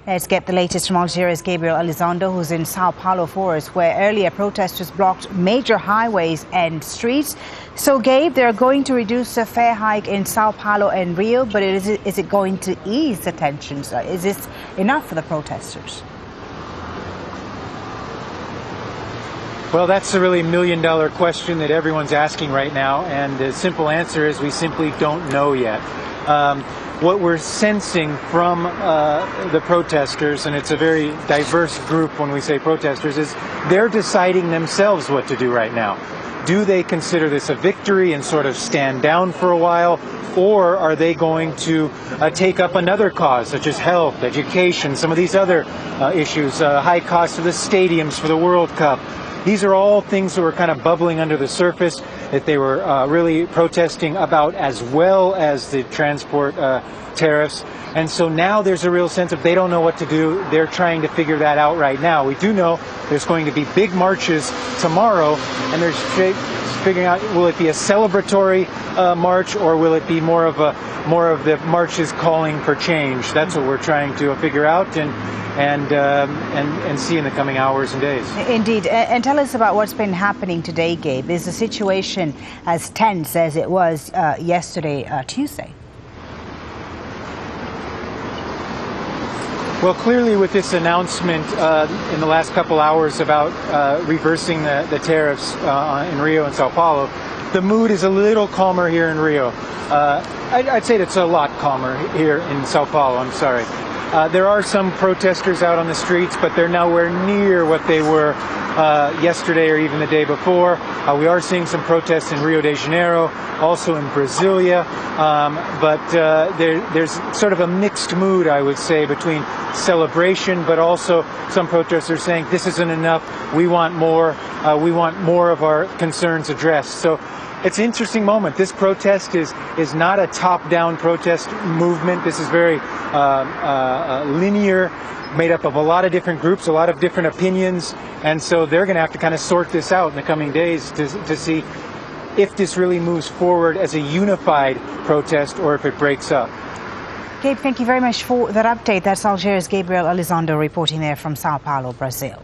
Let's get the latest from Algeria's Gabriel Elizondo, who's in Sao Paulo for us, where earlier protesters blocked major highways and streets. So, Gabe, they're going to reduce the fare hike in Sao Paulo and Rio, but is it going to ease the tensions? Is this enough for the protesters? Well, that's a really million-dollar question that everyone's asking right now, and the simple answer is we simply don't know yet. What we're sensing from the protesters, and it's a very diverse group when we say protesters, is they're deciding themselves what to do right now. Do they consider this a victory and sort of stand down for a while, or are they going to take up another cause, such as health, education, some of these other issues, high cost of the stadiums for the World Cup? These are all things that were kind of bubbling under the surface that they were really protesting about, as well as the transport tariffs. And so now there's a real sense of they don't know what to do. They're trying to figure that out right now. We do know there's going to be big marches tomorrow, and they're figuring out, will it be a celebratory march, or will it be more of the marches calling for change? That's what we're trying to figure out and see in the coming hours and days. Indeed. And tell us about what's been happening today, Gabe. Is the situation as tense as it was yesterday, Tuesday? Well, clearly with this announcement in the last couple hours about reversing the tariffs in Rio and Sao Paulo, the mood is a little calmer here in Rio. I'd say it's a lot calmer here in Sao Paulo, I'm sorry. There are some protesters out on the streets, but they're nowhere near what they were yesterday or even the day before. We are seeing some protests in Rio de Janeiro, also in Brasilia, but there's sort of a mixed mood, I would say, between celebration, but also some protesters saying this isn't enough, we want more of our concerns addressed. So it's an interesting moment. This protest is not a top-down protest movement. This is very linear, made up of a lot of different groups, a lot of different opinions, and so they're going to have to kind of sort this out in the coming days to see if this really moves forward as a unified protest or if it breaks up. Gabe, thank you very much for that update. That's Algeria's Gabriel Elizondo reporting there from Sao Paulo, Brazil.